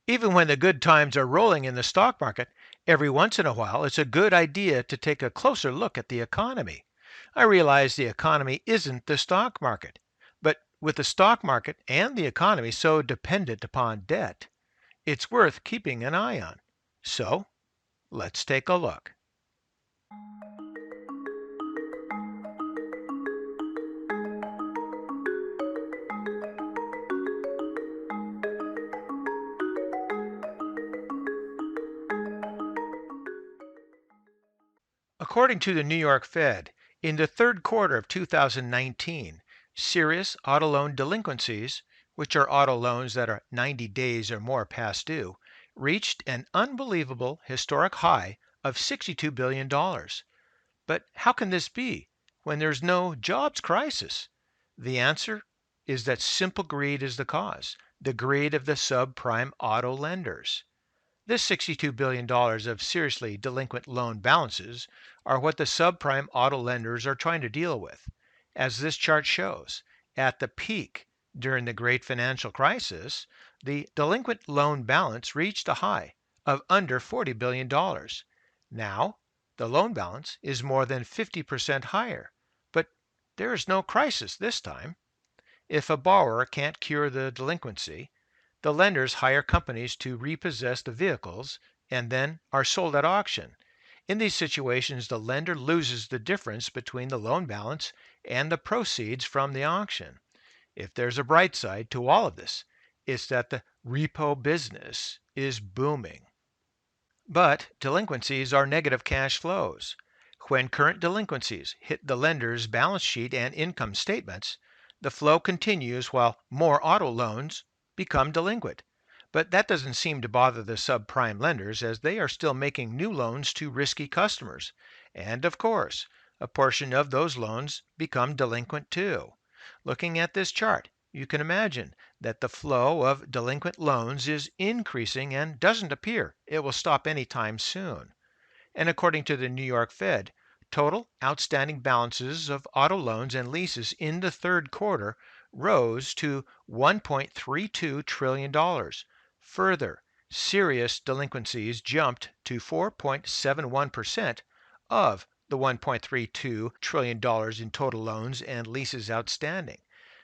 Even when the good times are rolling in the stock market, every once in a while it's a good idea to take a closer look at the economy. I realize the economy isn't the stock market, but with the stock market and the economy so dependent upon debt, it's worth keeping an eye on. So let's take a look. According to the New York Fed, in the third quarter of 2019, serious auto loan delinquencies, which are auto loans that are 90 days or more past due, reached an unbelievable historic high of $62 billion. But how can this be when there's no jobs crisis? The answer is that simple greed is the cause, the greed of the subprime auto lenders. This $62 billion of seriously delinquent loan balances are what the subprime auto lenders are trying to deal with. As this chart shows, at the peak during the great financial crisis, the delinquent loan balance reached a high of under $40 billion. Now, the loan balance is more than 50% higher, but there is no crisis this time. If a borrower can't cure the delinquency, the lenders hire companies to repossess the vehicles and then are sold at auction. In these situations, the lender loses the difference between the loan balance and the proceeds from the auction. If there's a bright side to all of this, it's that the repo business is booming. But delinquencies are negative cash flows. When current delinquencies hit the lender's balance sheet and income statements, the flow continues while more auto loans become delinquent. But that doesn't seem to bother the subprime lenders as they are still making new loans to risky customers. And of course, a portion of those loans become delinquent too. Looking at this chart, you can imagine that the flow of delinquent loans is increasing and doesn't appear it will stop anytime soon. And according to the New York Fed, total outstanding balances of auto loans and leases in the third quarter rose to $1.32 trillion. Further, serious delinquencies jumped to 4.71% of the $1.32 trillion in total loans and leases outstanding.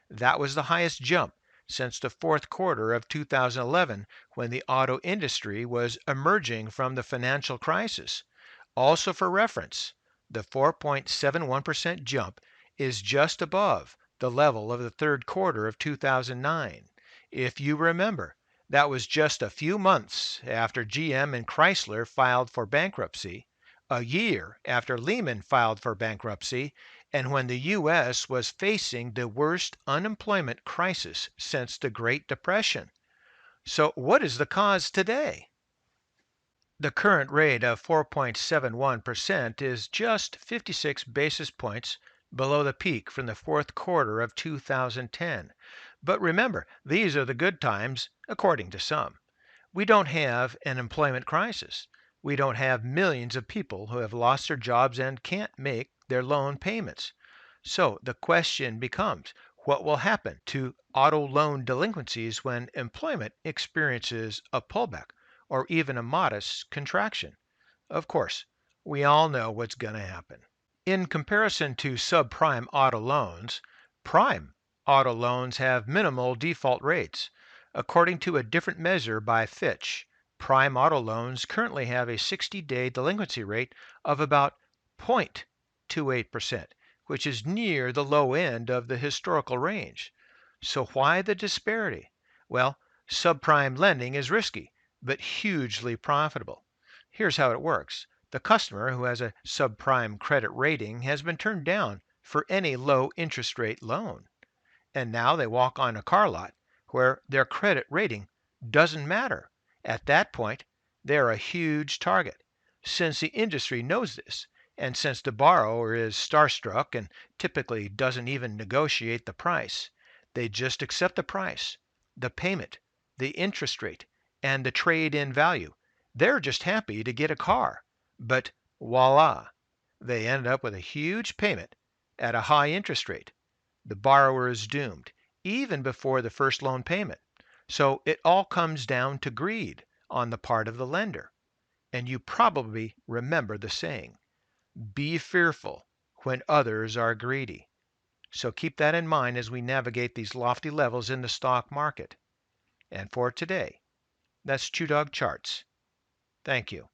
That was the highest jump since the fourth quarter of 2011 when the auto industry was emerging from the financial crisis. Also for reference, the 4.71% jump is just above the level of the third quarter of 2009. If you remember, that was just a few months after GM and Chrysler filed for bankruptcy, a year after Lehman filed for bankruptcy, and when the U.S. was facing the worst unemployment crisis since the Great Depression. So, what is the cause today? The current rate of 4.71% is just 56 basis points below the peak from the fourth quarter of 2010. But remember, these are the good times, according to some. We don't have an employment crisis. We don't have millions of people who have lost their jobs and can't make their loan payments. So the question becomes, what will happen to auto loan delinquencies when employment experiences a pullback or even a modest contraction? Of course, we all know what's going to happen. In comparison to subprime auto loans, prime auto loans have minimal default rates. According to a different measure by Fitch, prime auto loans currently have a 60-day delinquency rate of about 0.28%, which is near the low end of the historical range. So why the disparity? Well, subprime lending is risky, but hugely profitable. Here's how it works. The customer who has a subprime credit rating has been turned down for any low interest rate loan. And now they walk on a car lot where their credit rating doesn't matter. At that point, they're a huge target. Since the industry knows this, and since the borrower is starstruck and typically doesn't even negotiate the price, they just accept the price, the payment, the interest rate, and the trade in value. They're just happy to get a car. But voila, they end up with a huge payment at a high interest rate. The borrower is doomed, even before the first loan payment. So it all comes down to greed on the part of the lender. And you probably remember the saying, be fearful when others are greedy. So keep that in mind as we navigate these lofty levels in the stock market. And for today, that's ChewDog Charts. Thank you.